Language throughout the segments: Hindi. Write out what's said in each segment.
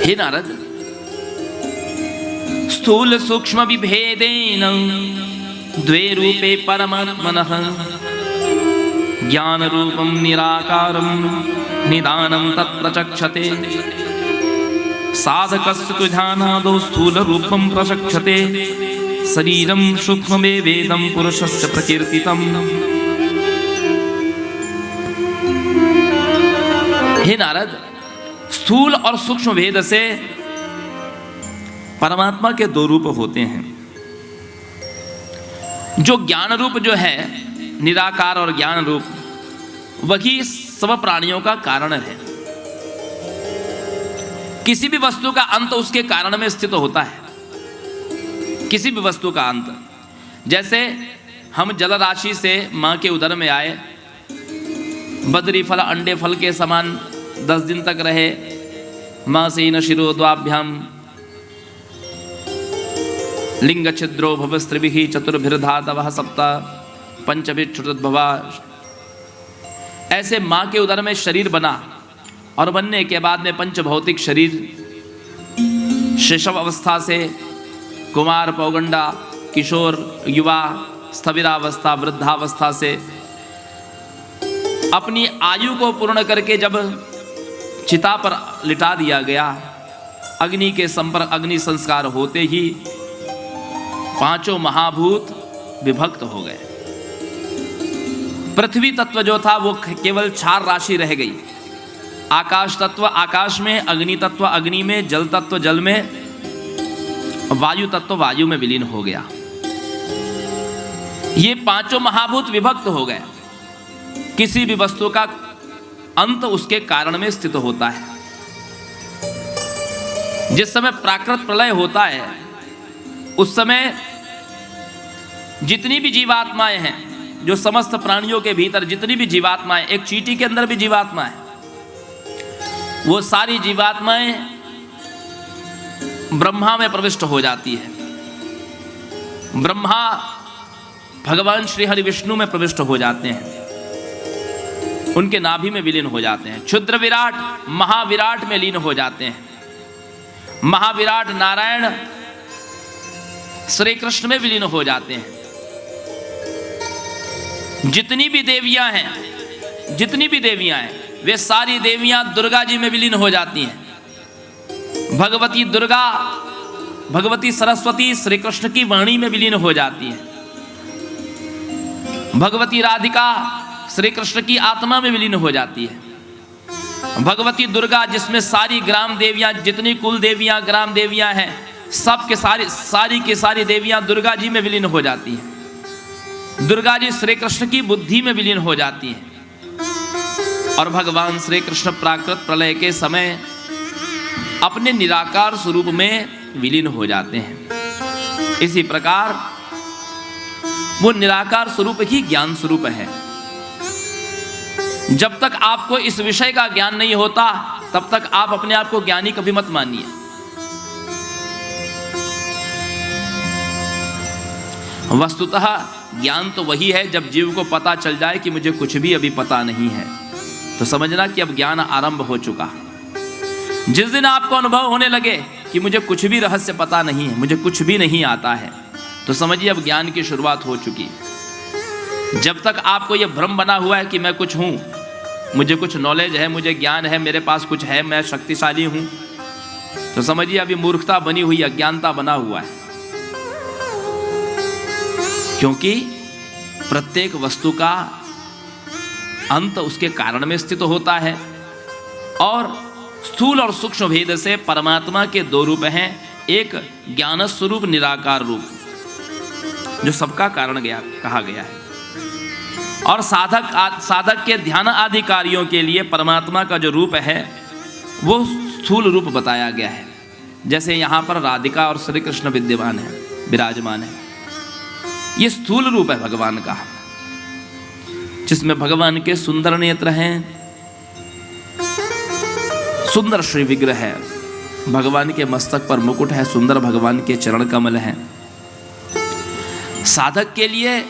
हे नारद, स्थूल सूक्ष्म विभेदेन द्वे रूपे परमात्मनः ज्ञान रूपम निराकारम निदानम तत्प्रचक्षते साधकस्य तु ध्यानादो स्थूल रूपम प्रचक्षते शरीरम सूक्ष्ममेवेदं पुरुषस्य प्रकीर्तितम्। हे नारद, स्थूल और सूक्ष्म भेद से परमात्मा के दो रूप होते हैं। जो ज्ञान रूप जो है, निराकार और ज्ञान रूप, वही सब प्राणियों का कारण है। किसी भी वस्तु का अंत उसके कारण में स्थित होता है। किसी भी वस्तु का अंत, जैसे हम जल राशि से मां के उदर में आए, बद्री फल अंडे फल के समान 10 दिन तक रहे, मां से न शिरोद्वाभ्याम लिंग छिद्रो भवस्त्रिभिः चतुर्भिर्धातवः सप्त पंचभिक्षुतद्भवा। ऐसे मां के उदर में शरीर बना और बनने के बाद में पंच भौतिक शरीर शैशव अवस्था से कुमार, पौगंडा, किशोर, युवा, स्थविरावस्था, वृद्धावस्था से अपनी आयु को पूर्ण करके जब चिता पर लिटा दिया गया, अग्नि के संपर्क, अग्नि संस्कार होते ही पांचों महाभूत विभक्त हो गए। पृथ्वी तत्व जो था वो केवल 4 राशि रह गई। आकाश तत्व आकाश में, अग्नि तत्व अग्नि में, जल तत्व जल में, वायु तत्व वायु में विलीन हो गया। ये पांचों महाभूत विभक्त हो गए। किसी भी वस्तु का अंत उसके कारण में स्थित होता है। जिस समय प्राकृत प्रलय होता है, उस समय जितनी भी जीवात्माएं हैं, जो समस्त प्राणियों के भीतर जितनी भी जीवात्माएं, एक चींटी के अंदर भी जीवात्मा है, वो सारी जीवात्माएं ब्रह्मा में प्रविष्ट हो जाती है। ब्रह्मा भगवान श्री हरि विष्णु में प्रविष्ट हो जाते हैं, उनके नाभि में विलीन हो जाते हैं। क्षुद्र विराट महाविराट में लीन हो जाते हैं। महाविराट नारायण श्री कृष्ण में विलीन हो जाते हैं। जितनी भी देवियां हैं, वे सारी देवियां दुर्गा जी में विलीन हो जाती हैं। भगवती दुर्गा, भगवती सरस्वती श्री कृष्ण की वाणी में विलीन हो जाती हैं। भगवती राधिका श्री कृष्ण की आत्मा में विलीन हो जाती है। भगवती दुर्गा, जिसमें सारी ग्राम देवियां, जितनी कुल देवियां, ग्राम देवियां हैं, सब के सारी देवियां दुर्गा जी में विलीन हो जाती हैं। दुर्गा जी श्री कृष्ण की बुद्धि में विलीन हो जाती हैं। और भगवान श्री कृष्ण प्राकृत प्रलय के समय अपने निराकार स्वरूप में विलीन हो जाते हैं। इसी प्रकार वो निराकार स्वरूप ही ज्ञान स्वरूप है। जब तक आपको इस विषय का ज्ञान नहीं होता, तब तक आप अपने आप को ज्ञानी कभी मत मानिए। वस्तुतः ज्ञान तो वही है जब जीव को पता चल जाए कि मुझे कुछ भी अभी पता नहीं है, तो समझना कि अब ज्ञान आरंभ हो चुका। जिस दिन आपको अनुभव होने लगे कि मुझे कुछ भी रहस्य पता नहीं है, मुझे कुछ भी नहीं आता है, तो समझिए अब ज्ञान की शुरुआत हो चुकी। जब तक आपको यह भ्रम बना हुआ है कि मैं कुछ हूं, मुझे कुछ नॉलेज है, मुझे ज्ञान है, मेरे पास कुछ है, मैं शक्तिशाली हूं, तो समझिए अभी मूर्खता बनी हुई, अज्ञानता बना हुआ है। क्योंकि प्रत्येक वस्तु का अंत उसके कारण में स्थित होता है। और स्थूल और सूक्ष्म भेद से परमात्मा के 2 रूप हैं। एक ज्ञान स्वरूप निराकार रूप, जो सबका कारण कहा गया है। और साधक के ध्यान आदि कार्यों के लिए परमात्मा का जो रूप है वो स्थूल रूप बताया गया है। जैसे यहाँ पर राधिका और श्री कृष्ण विद्यमान है, विराजमान है। ये स्थूल रूप है भगवान का, जिसमें भगवान के सुंदर नेत्र हैं, सुंदर श्री विग्रह है, भगवान के मस्तक पर मुकुट है, सुंदर भगवान के चरण कमल हैं। साधक के लिए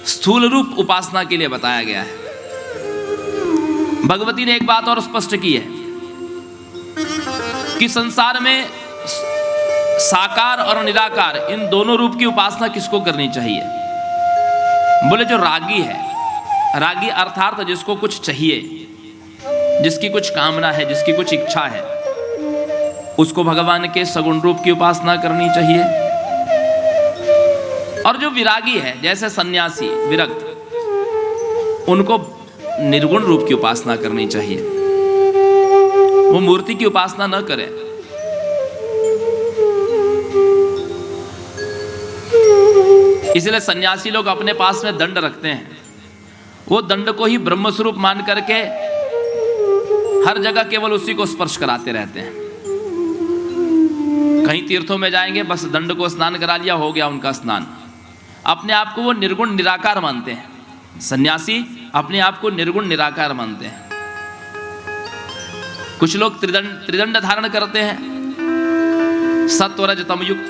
स्थूल रूप उपासना के लिए बताया गया है। भगवती ने एक बात और स्पष्ट की है कि संसार में साकार और निराकार इन दोनों रूप की उपासना किसको करनी चाहिए? बोले जो रागी है, रागी अर्थात जिसको कुछ चाहिए, जिसकी कुछ कामना है, जिसकी कुछ इच्छा है, उसको भगवान के सगुण रूप की उपासना करनी चाहिए। और जो विरागी है, जैसे सन्यासी विरक्त, उनको निर्गुण रूप की उपासना करनी चाहिए। वो मूर्ति की उपासना न करें। इसलिए सन्यासी लोग अपने पास में दंड रखते हैं। वो दंड को ही ब्रह्म स्वरूप मान करके हर जगह केवल उसी को स्पर्श कराते रहते हैं। कहीं तीर्थों में जाएंगे, बस दंड को स्नान करा लिया, हो गया उनका स्नान। अपने आप को वो निर्गुण निराकार मानते हैं। सन्यासी अपने आप को निर्गुण निराकार मानते हैं। कुछ लोग त्रिदंड धारण करते हैं, सत्व रज तम युक्त।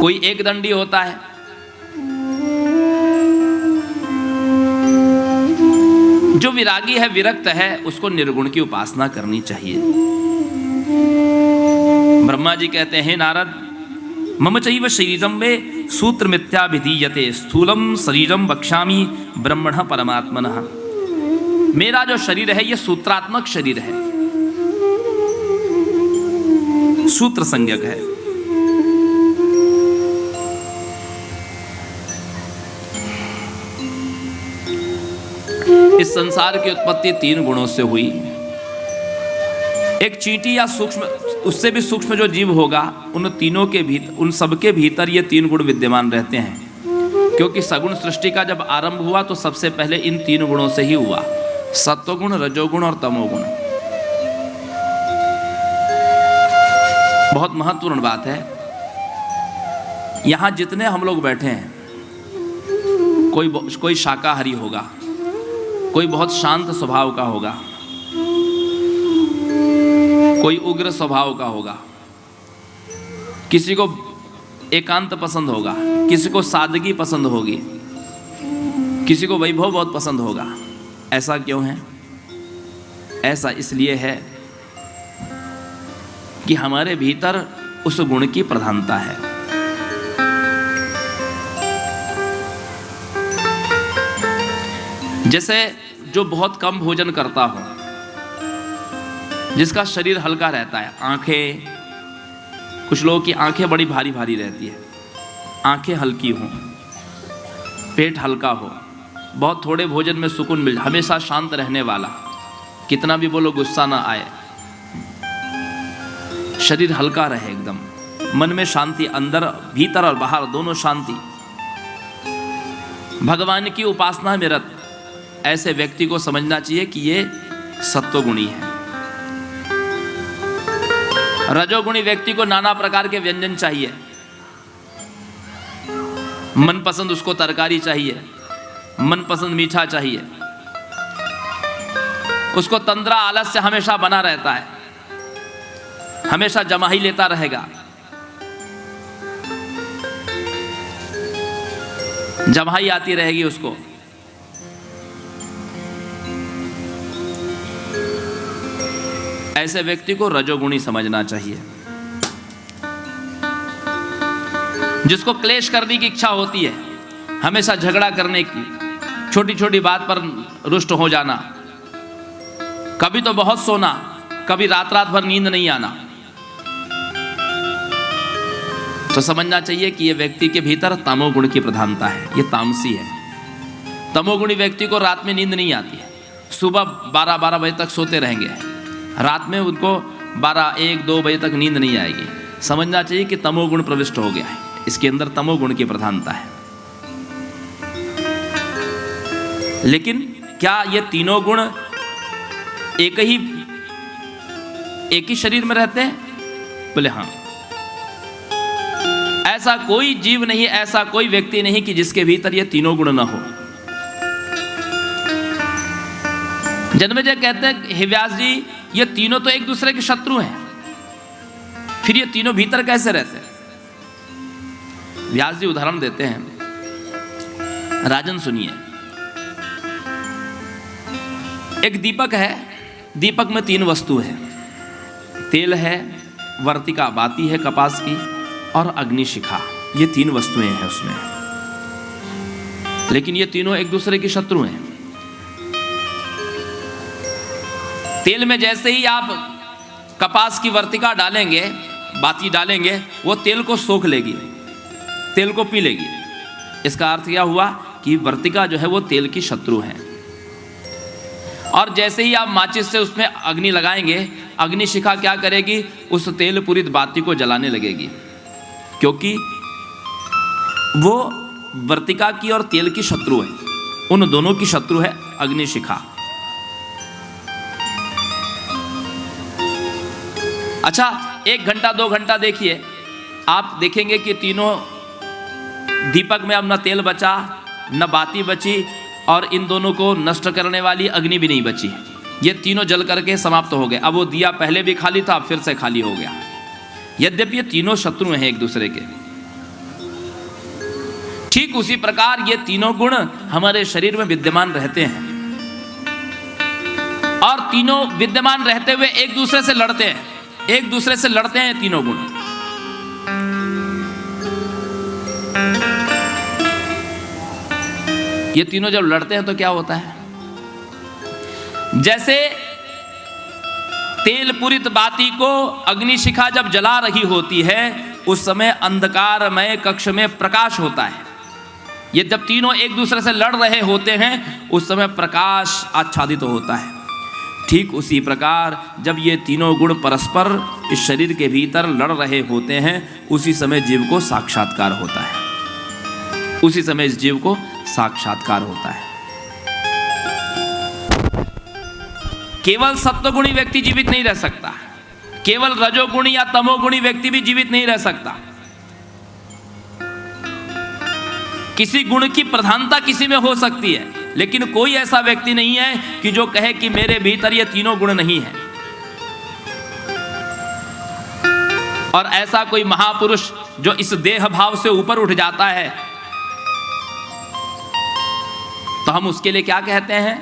कोई एक दंडी होता है। जो विरागी है, विरक्त है, उसको निर्गुण की उपासना करनी चाहिए। ब्रह्मा जी कहते हैं, नारद, मम चैव शरीरम में सूत्र मिथ्या विधीयते, स्थूलम शरीरम वक्ष्यामि ब्रह्मणः परमात्मनः। मेरा जो शरीर है ये सूत्रात्मक शरीर है, सूत्र संज्ञक है। इस संसार की उत्पत्ति 3 गुणों से हुई। एक चींटी या सूक्ष्म, उससे भी सूक्ष्म जो जीव होगा, उन तीनों के भीतर, उन सबके भीतर ये 3 गुण विद्यमान रहते हैं। क्योंकि सगुण सृष्टि का जब आरंभ हुआ तो सबसे पहले इन 3 गुणों से ही हुआ, सत्वगुण, रजोगुण और तमोगुण। बहुत महत्वपूर्ण बात है। यहां जितने हम लोग बैठे हैं, कोई शाकाहारी होगा, कोई बहुत शांत स्वभाव का होगा, कोई उग्र स्वभाव का होगा, किसी को एकांत पसंद होगा, किसी को सादगी पसंद होगी, किसी को वैभव बहुत पसंद होगा। ऐसा क्यों है? ऐसा इसलिए है कि हमारे भीतर उस गुण की प्रधानता है। जैसे जो बहुत कम भोजन करता हो, जिसका शरीर हल्का रहता है, आंखें, कुछ लोगों की आंखें बड़ी भारी भारी रहती है, आंखें हल्की हों, पेट हल्का हो, बहुत थोड़े भोजन में सुकून मिल, हमेशा शांत रहने वाला, कितना भी बोलो गुस्सा ना आए, शरीर हल्का रहे एकदम, मन में शांति, अंदर भीतर और बाहर दोनों शांति, भगवान की उपासना में रत, ऐसे व्यक्ति को समझना चाहिए कि ये सत्वगुणी है। रजोगुणी व्यक्ति को नाना प्रकार के व्यंजन चाहिए, मनपसंद उसको तरकारी चाहिए, मनपसंद मीठा चाहिए, उसको तंद्रा आलस्य हमेशा बना रहता है, हमेशा जमाही लेता रहेगा, जमाही आती रहेगी उसको। ऐसे व्यक्ति को रजोगुणी समझना चाहिए। जिसको क्लेश करने की इच्छा होती है, हमेशा झगड़ा करने की, छोटी छोटी बात पर रुष्ट हो जाना, कभी तो बहुत सोना, कभी रात रात भर नींद नहीं आना, तो समझना चाहिए कि यह व्यक्ति के भीतर तमोगुण की प्रधानता है, यह तामसी है। तमोगुणी व्यक्ति को रात में नींद नहीं आती है, सुबह 12-12 बजे तक सोते रहेंगे, रात में उनको 12-1-2 बजे तक नींद नहीं आएगी। समझना चाहिए कि तमोगुण प्रविष्ट हो गया है, इसके अंदर तमोगुण की प्रधानता है। लेकिन क्या ये तीनों गुण एक ही शरीर में रहते हैं? बोले हाँ। ऐसा कोई जीव नहीं, ऐसा कोई व्यक्ति नहीं कि जिसके भीतर ये तीनों गुण न हो। जन्मेजय कहते हैं, हे व्यास जी, ये तीनों तो एक दूसरे के शत्रु हैं, फिर ये तीनों भीतर कैसे रहते हैं? व्यास जी उदाहरण देते हैं, राजन सुनिए। एक दीपक है, दीपक में 3 वस्तु है, तेल है, वर्तिका बाती है कपास की, और अग्निशिखा। ये 3 वस्तुएं हैं उसमें, लेकिन ये तीनों एक दूसरे के शत्रु हैं। तेल में जैसे ही आप कपास की वर्तिका डालेंगे, बाती डालेंगे, वो तेल को सोख लेगी, तेल को पी लेगी। इसका अर्थ क्या हुआ कि वर्तिका जो है वो तेल की शत्रु है। और जैसे ही आप माचिस से उसमें अग्नि लगाएंगे, अग्निशिखा क्या करेगी, उस तेल पूरित बाती को जलाने लगेगी, क्योंकि वो वर्तिका की और तेल की शत्रु है। उन दोनों की शत्रु है अग्निशिखा। अच्छा, 1 घंटा 2 घंटा देखिए, आप देखेंगे कि तीनों दीपक में अब न तेल बचा, न बाती बची, और इन दोनों को नष्ट करने वाली अग्नि भी नहीं बची। ये तीनों जल करके समाप्त हो गए। अब वो दिया पहले भी खाली था, फिर से खाली हो गया। यद्यपि ये तीनों शत्रु हैं एक दूसरे के। ठीक उसी प्रकार ये तीनों गुण हमारे शरीर में विद्यमान रहते हैं, और तीनों विद्यमान रहते हुए एक दूसरे से लड़ते हैं, एक दूसरे से लड़ते हैं तीनों गुण। ये तीनों जब लड़ते हैं तो क्या होता है, जैसे तेल पूरित बाती को अग्निशिखा जब जला रही होती है, उस समय अंधकारमय कक्ष में प्रकाश होता है। ये जब तीनों एक दूसरे से लड़ रहे होते हैं, उस समय प्रकाश आच्छादित होता है। ठीक उसी प्रकार जब ये तीनों गुण परस्पर इस शरीर के भीतर लड़ रहे होते हैं, उसी समय जीव को साक्षात्कार होता है। उसी समय इस जीव को साक्षात्कार होता है। केवल सत्वगुणी व्यक्ति जीवित नहीं रह सकता, केवल रजोगुणी या तमोगुणी व्यक्ति भी जीवित नहीं रह सकता। किसी गुण की प्रधानता किसी में हो सकती है, लेकिन कोई ऐसा व्यक्ति नहीं है कि जो कहे कि मेरे भीतर ये तीनों गुण नहीं है। और ऐसा कोई महापुरुष जो इस देह भाव से ऊपर उठ जाता है, तो हम उसके लिए क्या कहते हैं?